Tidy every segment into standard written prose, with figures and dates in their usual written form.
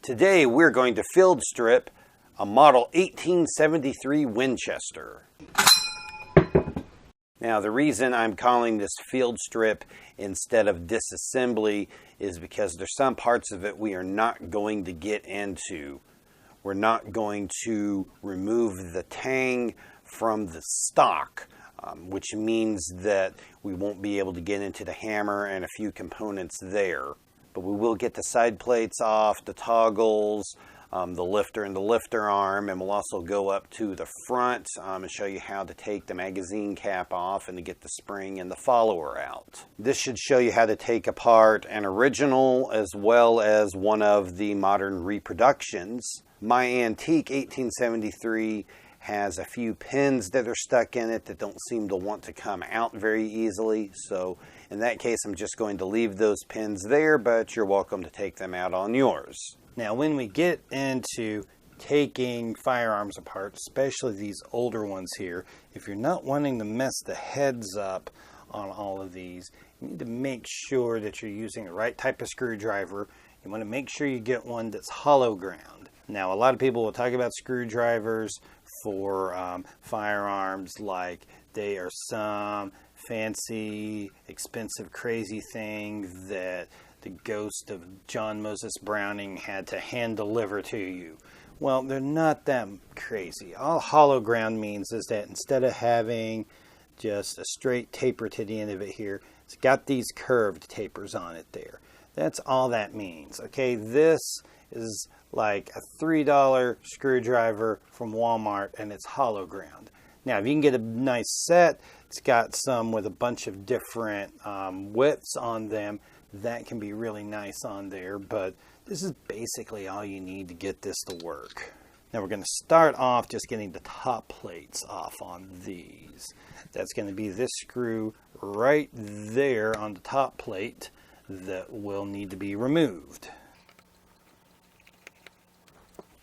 Today we're going to field strip a Model 1873 Winchester. Now the reason I'm calling this field strip instead of disassembly is because there's some parts of it we are not going to get into. We're not going to remove the tang from the stock, which means that we won't be able to get into the hammer and a few components there. But we will get the side plates off, the toggles, the lifter and the lifter arm, and we'll also go up to the front and show you how to take the magazine cap off and to get the spring and the follower out. This should show you how to take apart an original as well as one of the modern reproductions. My antique 1873 has a few pins that are stuck in it that don't seem to want to come out very easily. So in that case, I'm just going to leave those pins there, but you're welcome to take them out on yours. Now, when we get into taking firearms apart, especially these older ones here, if you're not wanting to mess the heads up on all of these, you need to make sure that you're using the right type of screwdriver. You want to make sure you get one that's hollow ground. Now, a lot of people will talk about screwdrivers for firearms like they are some fancy, expensive, crazy thing that the ghost of John Moses Browning had to hand deliver to you. Well, they're not that crazy. All hollow ground means is that instead of having just a straight taper to the end of it here, it's got these curved tapers on it there. That's all that means. Okay, this is like a $3 screwdriver from Walmart and it's hollow ground. Now, if you can get a nice set, it's got some with a bunch of different widths on them. That can be really nice on there, but this is basically all you need to get this to work. Now we're going to start off just getting the top plates off on these. That's going to be this screw right there on the top plate that will need to be removed.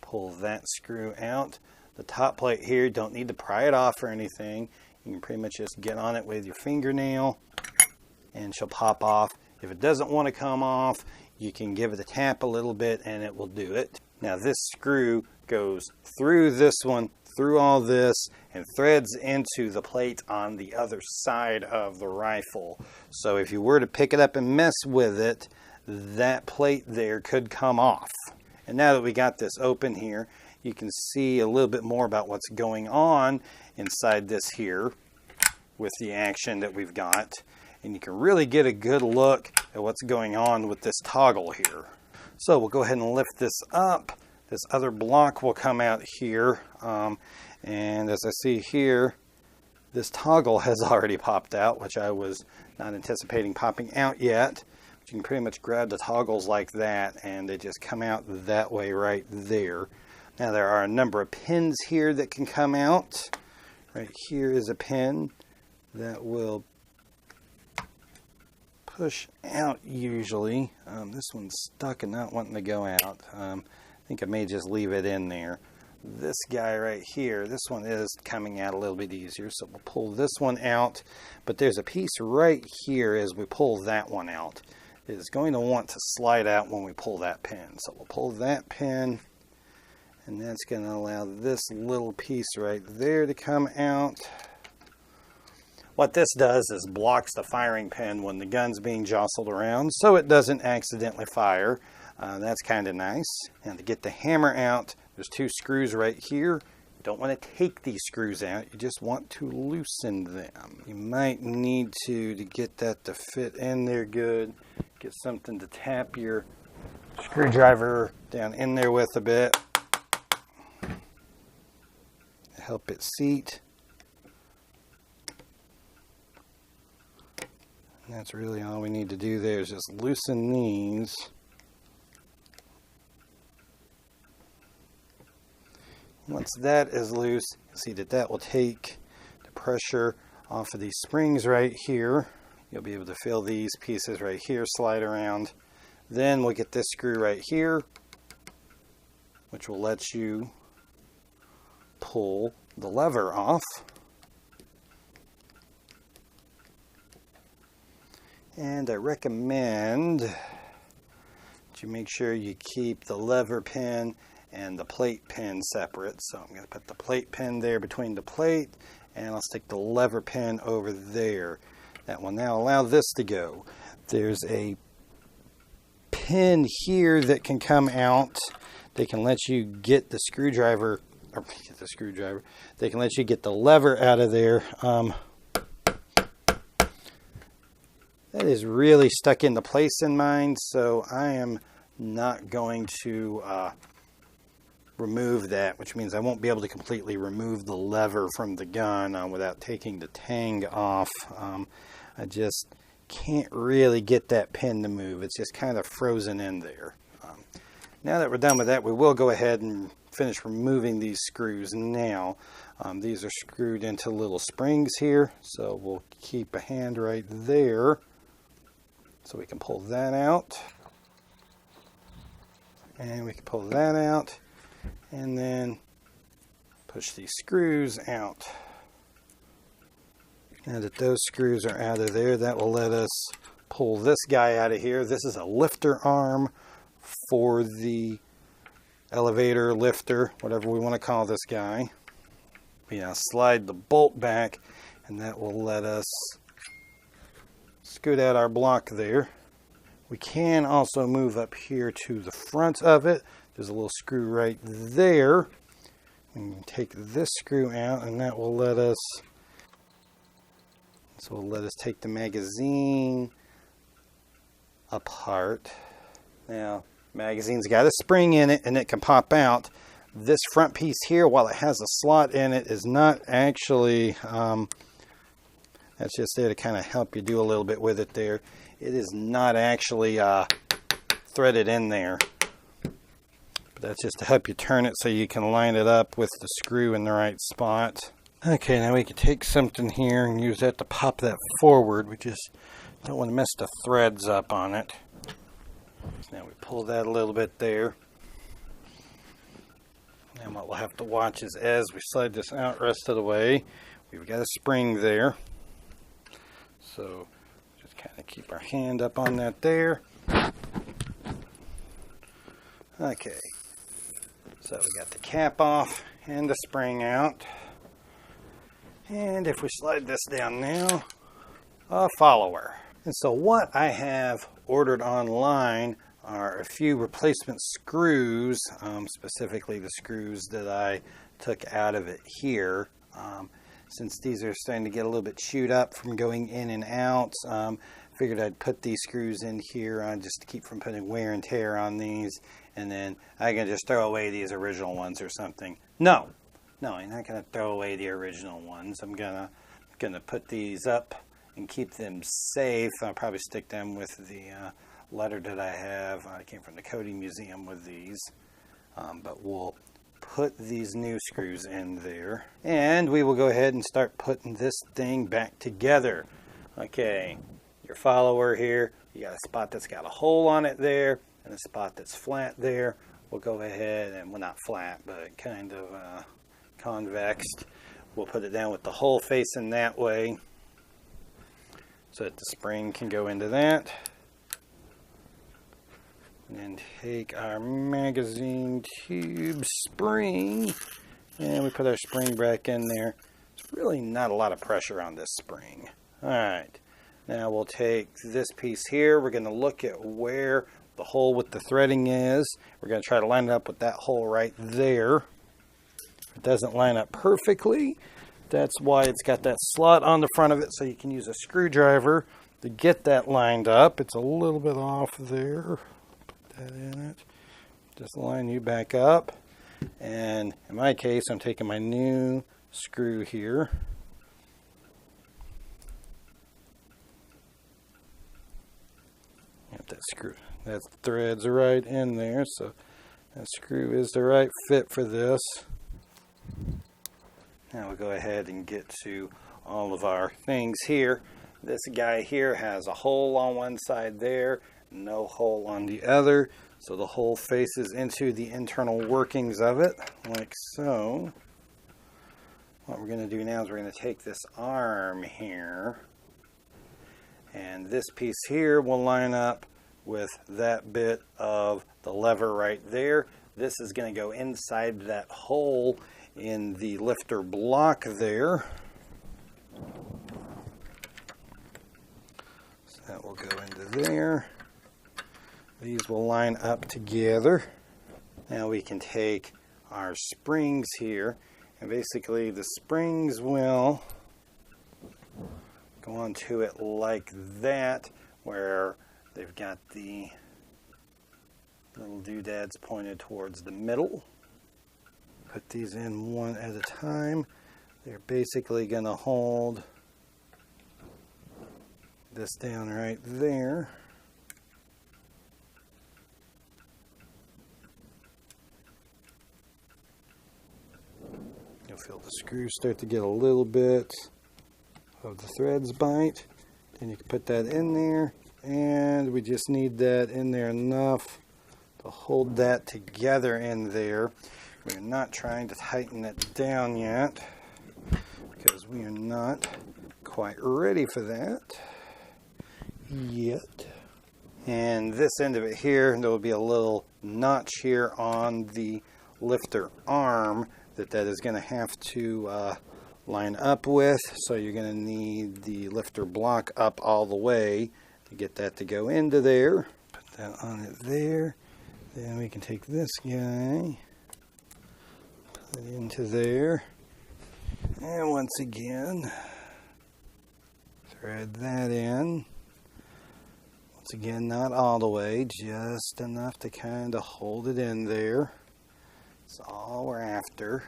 Pull that screw out. The top plate here, don't need to pry it off or anything. You can pretty much just get on it with your fingernail and she'll pop off. If it doesn't want to come off, you can give it a tap a little bit and it will do it. Now this screw goes through this one, through all this, and threads into the plate on the other side of the rifle. So if you were to pick it up and mess with it, that plate there could come off. And now that we got this open here, you can see a little bit more about what's going on inside this here with the action that we've got. And you can really get a good look at what's going on with this toggle here. So we'll go ahead and lift this up. This other block will come out here. And as I see here, this toggle has already popped out, which I was not anticipating popping out yet. But you can pretty much grab the toggles like that and they just come out that way right there. Now there are a number of pins here that can come out. Right here is a pin that will push out usually. This one's stuck and not wanting to go out. I think I may just leave it in there. This guy right here, this one is coming out a little bit easier, so we'll pull this one out. But there's a piece right here as we pull that one out. It is going to want to slide out when we pull that pin. So we'll pull that pin, and that's going to allow this little piece right there to come out. What this does is blocks the firing pin when the gun's being jostled around so it doesn't accidentally fire. That's kind of nice. And to get the hammer out, there's two screws right here. You don't want to take these screws out, you just want to loosen them. You might need to get that to fit in there good. Get something to tap your screwdriver down in there with a bit. Help it seat. And that's really all we need to do there is just loosen these. Once that is loose, you'll see that that will take the pressure off of these springs right here. You'll be able to feel these pieces right here slide around. Then we'll get this screw right here, which will let you pull the lever off. And I recommend But you make sure you keep the lever pin and the plate pin separate. So I'm going to put the plate pin there between the plate, and I'll stick the lever pin over there. That will now allow this to go. There's a pin here that can come out. They can let you get the screwdriver, they can let you get the lever out of there. That is really stuck into place in mine, so I am not going to remove that, which means I won't be able to completely remove the lever from the gun without taking the tang off. I just can't really get that pin to move. It's just kind of frozen in there. Now that we're done with that, we will go ahead and finish removing these screws now. These are screwed into little springs here, so we'll keep a hand right there so we can pull that out. And we can pull that out and then push these screws out. Now that those screws are out of there, that will let us pull this guy out of here. This is a lifter arm for the elevator, lifter, whatever we want to call this guy. We now slide the bolt back, and that will let us scoot out our block there. We can also move up here to the front of it. There's a little screw right there. We can take this screw out, and that will let us take the magazine apart. Now, magazine's got a spring in it and it can pop out. This front piece here, while it has a slot in it, is not actually, that's just there to kind of help you do a little bit with it there. It is not actually threaded in there. But that's just to help you turn it so you can line it up with the screw in the right spot. Okay, now we can take something here and use that to pop that forward. We just don't want to mess the threads up on it. Now we pull that a little bit there. And what we'll have to watch is as we slide this out rest of the way, we've got a spring there. So just kind of keep our hand up on that there. Okay, so we got the cap off and the spring out. And if we slide this down now, a follower. And so what I have ordered online are a few replacement screws, specifically the screws that I took out of it here. Since these are starting to get a little bit chewed up from going in and out, figured I'd put these screws in here just to keep from putting wear and tear on these, and then I can just throw away these original ones or something. No, I'm not going to throw away the original ones. I'm gonna put these up and keep them safe. I'll probably stick them with the letter that I have. I came from the Coding Museum with these, but we'll put these new screws in there, and we will go ahead and start putting this thing back together. Okay, your follower here, you got a spot that's got a hole on it there and a spot that's flat there. We'll go ahead and, well, not flat, but kind of convexed. We'll put it down with the hole facing that way so that the spring can go into that. And then take our magazine tube spring and we put our spring back in there. There's really not a lot of pressure on this spring. Alright, now we'll take this piece here. We're going to look at where the hole with the threading is. We're going to try to line it up with that hole right there. It doesn't line up perfectly. That's why it's got that slot on the front of it, so you can use a screwdriver to get that lined up. It's a little bit off there. Put that in it. Just line you back up. And in my case, I'm taking my new screw here. Get that screw. That threads right in there, so that screw is the right fit for this. Now we'll go ahead and get to all of our things here. This guy here has a hole on one side there, no hole on the other. So the hole faces into the internal workings of it, like so. What we're going to do now is we're going to take this arm here, and this piece here will line up with that bit of the lever right there. This is going to go inside that hole in the lifter block there. So that will go into there. These will line up together. Now we can take our springs here, and basically the springs will go onto it like that, where they've got the little doodads pointed towards the middle. Put these in one at a time. They're basically going to hold this down right there. You'll feel the screws start to get a little bit of the threads bite. Then you can put that in there, and we just need that in there enough to hold that together in there. We're not trying to tighten it down yet because we are not quite ready for that yet. And this end of it here, there will be a little notch here on the lifter arm that is going to have to line up with. So you're going to need the lifter block up all the way to get that to go into there. Put that on it there. Then we can take this guy, put it into there, and once again thread that in. Once again, not all the way, just enough to kind of hold it in there. That's all we're after.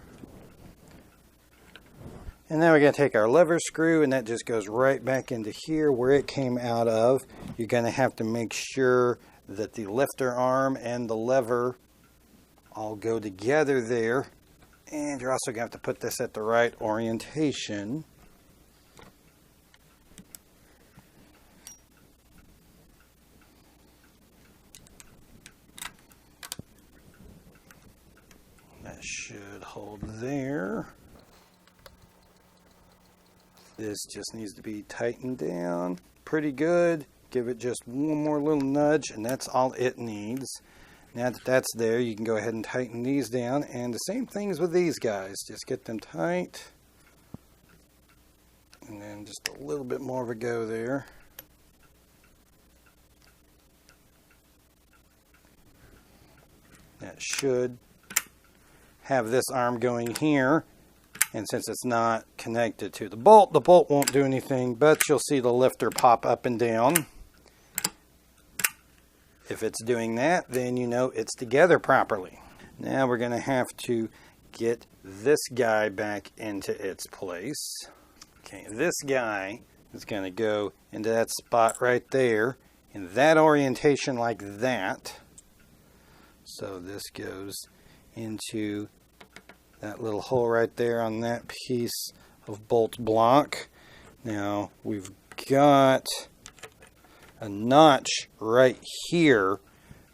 And then we're going to take our lever screw, and that just goes right back into here where it came out of. You're going to have to make sure that the lifter arm and the lever all go together there. And you're also going to have to put this at the right orientation. That should hold there. This just needs to be tightened down pretty good. Give it just one more little nudge, and that's all it needs. Now that that's there, you can go ahead and tighten these down. And the same things with these guys. Just get them tight. And then just a little bit more of a go there. That should have this arm going here. And since it's not connected to the bolt won't do anything, but you'll see the lifter pop up and down. If it's doing that, then you know it's together properly. Now we're going to have to get this guy back into its place. Okay, this guy is going to go into that spot right there in that orientation like that. So this goes into that little hole right there on that piece of bolt block. Now we've got a notch right here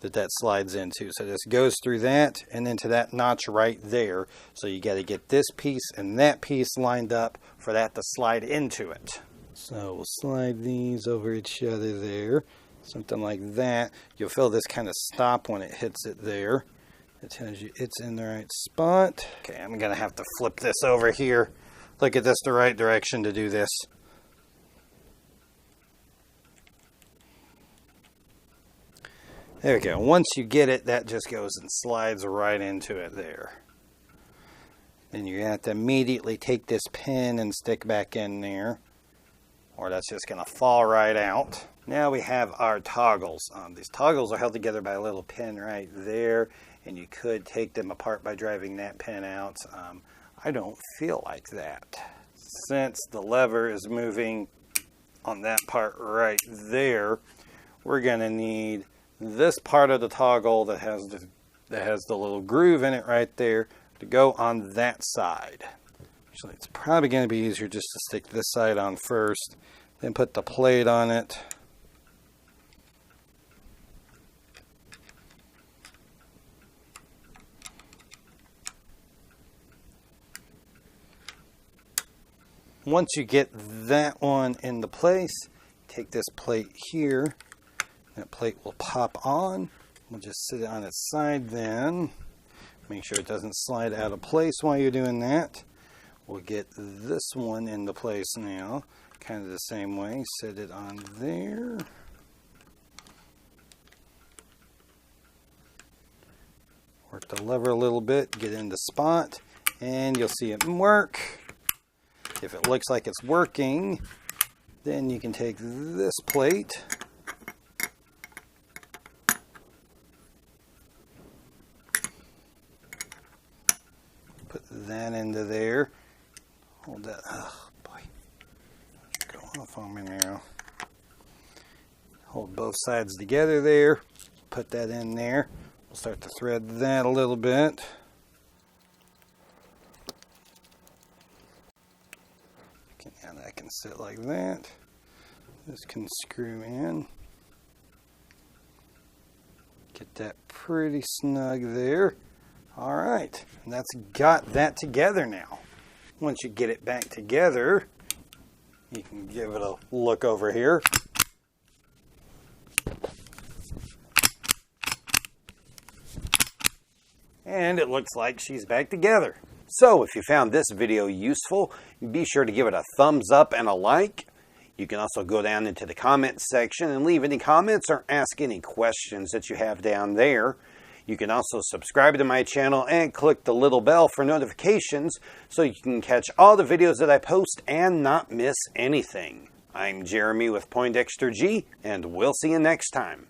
that slides into. So this goes through that and into that notch right there. So you got to get this piece and that piece lined up for that to slide into it. So we'll slide these over each other there. Something like that. You'll feel this kind of stop when it hits it there. It tells you it's in the right spot. Okay, I'm going to have to flip this over here. Look at this the right direction to do this. There we go. Once you get it, that just goes and slides right into it there. Then you're going to have to immediately take this pin and stick back in there, or that's just going to fall right out. Now we have our toggles. These toggles are held together by a little pin right there, and you could take them apart by driving that pin out. I don't feel like that. Since the lever is moving on that part right there, we're going to need this part of the toggle that has the little groove in it right there to go on that side. Actually, it's probably going to be easier just to stick this side on first, then put the plate on it. Once you get that one into place, take this plate here, That plate will pop on. We'll just sit it on its side then. Make sure it doesn't slide out of place while you're doing that. We'll get this one into place now. Kind of the same way. Set it on there. Work the lever a little bit, get into spot, and you'll see it work. If it looks like it's working, then you can take this plate, put that into there. Hold that. Oh boy, it's going off on me now. Hold both sides together there. Put that in there. We'll start to thread that a little bit. Okay, now that can sit like that. This can screw in. Get that pretty snug there. All right, and that's got that together now. Once you get it back together, you can give it a look over here. And it looks like she's back together. So if you found this video useful, be sure to give it a thumbs up and a like. You can also go down into the comments section and leave any comments or ask any questions that you have down there. You can also subscribe to my channel and click the little bell for notifications so you can catch all the videos that I post and not miss anything. I'm Jeremy with Poindexter G, and we'll see you next time.